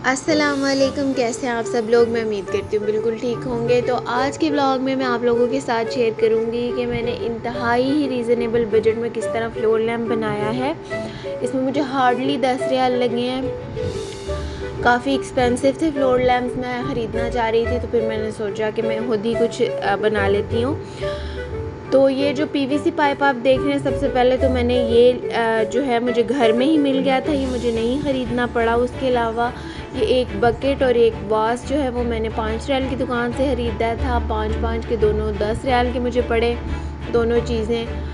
अस्सलामुअलैकुम, कैसे हैं आप सब लोग। मैं उम्मीद करती हूँ बिल्कुल ठीक होंगे। तो आज के व्लॉग में मैं आप लोगों के साथ शेयर करूँगी कि मैंने इंतहाई ही रीज़नेबल बजट में किस तरह फ्लोर लैम्प बनाया है। इसमें मुझे हार्डली 10 रियाल लगे हैं। काफ़ी एक्सपेंसिव थे फ्लोर लैम्प्स, मैं ख़रीदना चाह रही थी, तो फिर मैंने सोचा कि मैं खुद ही कुछ बना लेती हूँ। तो ये जो पीवीसी पाइप आप देख रहे हैं, सबसे पहले तो मैंने ये जो है मुझे घर में ही मिल गया था, ये मुझे नहीं ख़रीदना पड़ा। उसके अलावा ये एक बकेट और एक वास जो है वो मैंने 5 रियाल की दुकान से ख़रीदा था। 5-5 के दोनों 10 रियाल के मुझे पड़े दोनों चीज़ें।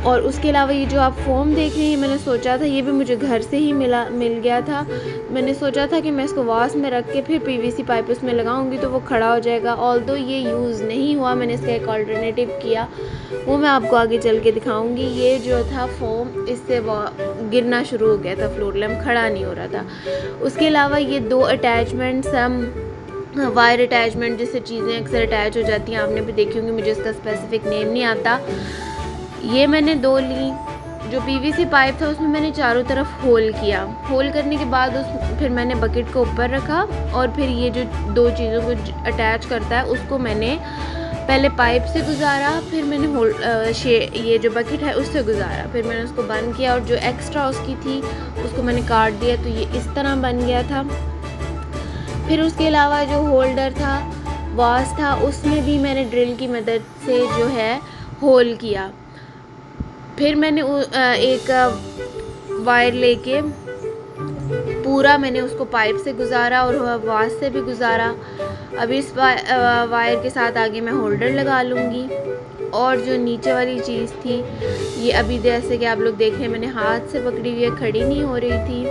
और उसके अलावा ये जो आप फ़ोम देख रहे हैं, मैंने सोचा था ये भी मुझे घर से ही मिल गया था। मैंने सोचा था कि मैं इसको वास में रख के फिर पीवीसी पाइप उसमें लगाऊंगी तो वो खड़ा हो जाएगा। ऑल्दो ये यूज़ नहीं हुआ, मैंने इसका एक अल्टरनेटिव किया, वो मैं आपको आगे चल के दिखाऊंगी। ये जो था फ़ोम, इससे गिरना शुरू हो गया था, फ्लोर लैम्प खड़ा नहीं हो रहा था। उसके अलावा ये 2 अटैचमेंट्स वायर अटैचमेंट जिससे चीज़ें अक्सर अटैच हो जाती हैं, आपने भी देखी होंगी, मुझे इसका स्पेसिफिक नेम नहीं आता। ये मैंने 2 ली। जो पीवीसी पाइप था उसमें मैंने चारों तरफ होल किया। होल करने के बाद फिर मैंने बकेट को ऊपर रखा और फिर ये जो 2 चीज़ों को अटैच करता है उसको मैंने पहले पाइप से गुजारा, फिर मैंने ये जो बकेट है उससे गुजारा, फिर मैंने उसको बंद किया और जो एक्स्ट्रा उसकी थी उसको मैंने काट दिया, तो ये इस तरह बन गया था। फिर उसके अलावा जो होल्डर था, वास था, उसमें भी मैंने ड्रिल की मदद से जो है होल किया। फिर मैंने एक वायर लेके पूरा मैंने उसको पाइप से गुजारा और वास से भी गुजारा। अब इस वायर के साथ आगे मैं होल्डर लगा लूँगी। और जो नीचे वाली चीज़ थी, ये अभी जैसे कि आप लोग देख रहे हैं, मैंने हाथ से पकड़ी हुई है, खड़ी नहीं हो रही थी,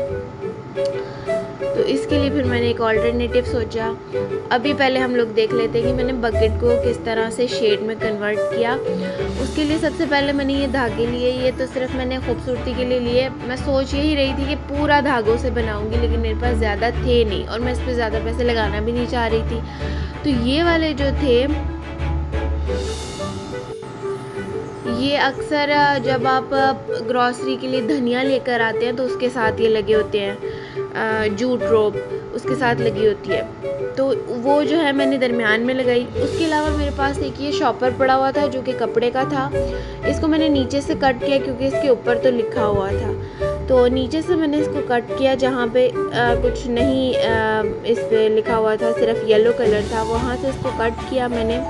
तो इसके लिए फिर मैंने एक ऑल्टरनेटिव सोचा। अभी पहले हम लोग देख लेते हैं कि मैंने बकेट को किस तरह से शेड में कन्वर्ट किया। उसके लिए सबसे पहले मैंने ये धागे लिए, ये तो सिर्फ मैंने खूबसूरती के लिए लिए। मैं सोच यही रही थी कि पूरा धागों से बनाऊंगी, लेकिन मेरे पास ज़्यादा थे नहीं और मैं इस पर ज़्यादा पैसे लगाना भी नहीं चाह रही थी। तो ये वाले जो थे, ये अक्सर जब आप ग्रॉसरी के लिए धनिया लेकर आते हैं तो उसके साथ ये लगे होते हैं, जूट रोप उसके साथ लगी होती है, तो वो जो है मैंने दरमियान में लगाई। उसके अलावा मेरे पास एक ये शॉपर पड़ा हुआ था जो कि कपड़े का था, इसको मैंने नीचे से कट किया क्योंकि इसके ऊपर तो लिखा हुआ था, तो नीचे से मैंने इसको कट किया जहाँ पे कुछ नहीं इस पर लिखा हुआ था, सिर्फ येलो कलर था, वहाँ से इसको कट किया मैंने।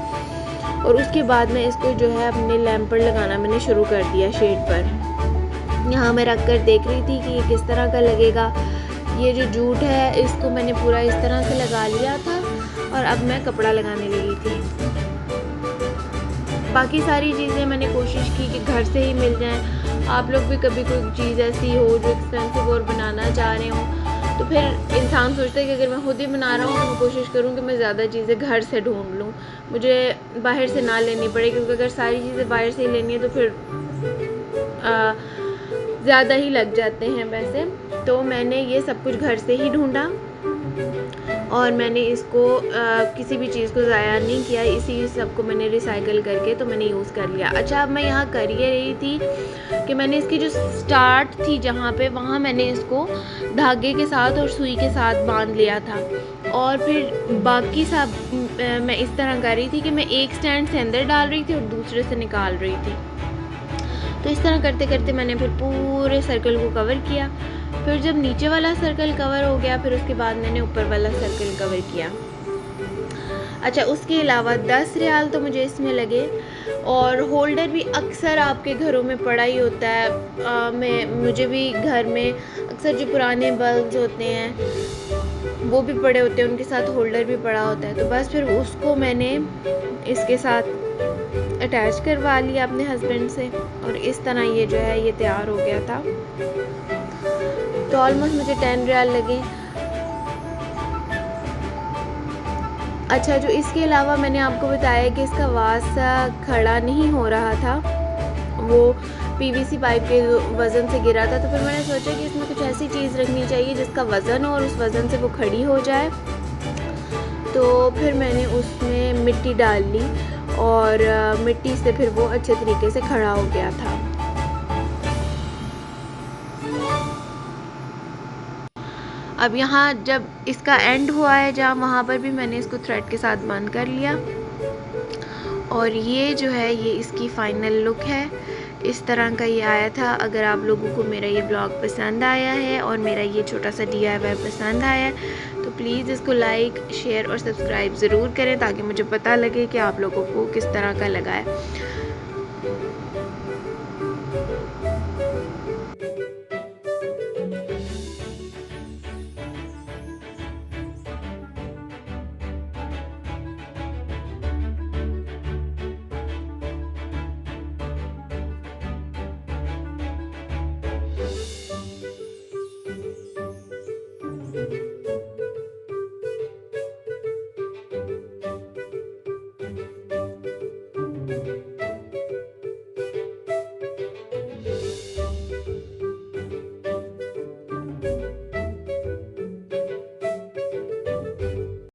और उसके बाद में इसको जो है अपने लैंप पर लगाना मैंने शुरू कर दिया शेड पर। यहाँ मैं रख कर देख रही थी कि ये किस तरह का लगेगा। ये जो जूट है इसको मैंने पूरा इस तरह से लगा लिया था और अब मैं कपड़ा लगाने लगी थी। बाकी सारी चीज़ें मैंने कोशिश की कि घर से ही मिल जाएं। आप लोग भी कभी कोई चीज़ ऐसी हो जो एक्सपेंसिव और बनाना चाह रहे हो, तो फिर इंसान सोचता है कि अगर मैं खुद ही बना रहा हूँ तो मैं कोशिश करूँ कि मैं ज़्यादा चीज़ें घर से ढूंढ लूँ, मुझे बाहर से ना लेनी पड़े, क्योंकि अगर सारी चीज़ें बाहर से ही लेनी है तो फिर ज़्यादा ही लग जाते हैं पैसे। तो मैंने ये सब कुछ घर से ही ढूंढा और मैंने इसको किसी भी चीज़ को ज़ाया नहीं किया, इसी सब को मैंने रिसाइकल करके तो मैंने यूज़ कर लिया। अच्छा, अब मैं यहाँ कर ये रही थी कि मैंने इसकी जो स्टार्ट थी जहाँ पे, वहाँ मैंने इसको धागे के साथ और सुई के साथ बांध लिया था, और फिर बाकी सब मैं इस तरह कर रही थी कि मैं एक स्टैंड से अंदर डाल रही थी और दूसरे से निकाल रही थी। तो इस तरह करते करते मैंने फिर पूरे सर्कल को कवर किया। फिर जब नीचे वाला सर्कल कवर हो गया, फिर उसके बाद मैंने ऊपर वाला सर्कल कवर किया। अच्छा, उसके अलावा 10 रियाल तो मुझे इसमें लगे। और होल्डर भी अक्सर आपके घरों में पड़ा ही होता है, मुझे भी घर में अक्सर जो पुराने बल्ब्स होते हैं वो भी पड़े होते हैं, उनके साथ होल्डर भी पड़ा होता है। तो बस फिर उसको मैंने इसके साथ अटैच करवा लिया अपने हस्बैंड से, और इस तरह ये जो है ये तैयार हो गया था। तो ऑलमोस्ट मुझे 10 रियाल लगे। अच्छा, जो इसके अलावा मैंने आपको बताया कि इसका वास खड़ा नहीं हो रहा था, वो पीवीसी पाइप के वज़न से गिरा था, तो फिर मैंने सोचा कि इसमें कुछ ऐसी चीज़ रखनी चाहिए जिसका वज़न हो और उस वज़न से वो खड़ी हो जाए। तो फिर मैंने उसमें मिट्टी डाल ली और मिट्टी से फिर वो अच्छे तरीके से खड़ा हो गया था। अब यहाँ जब इसका एंड हुआ है जहाँ, वहाँ पर भी मैंने इसको थ्रेड के साथ बंद कर लिया। और ये जो है ये इसकी फ़ाइनल लुक है, इस तरह का ये आया था। अगर आप लोगों को मेरा ये ब्लॉग पसंद आया है और मेरा ये छोटा सा DIY पसंद आया है तो प्लीज़ इसको लाइक, शेयर और सब्सक्राइब ज़रूर करें ताकि मुझे पता लगे कि आप लोगों को किस तरह का लगा है।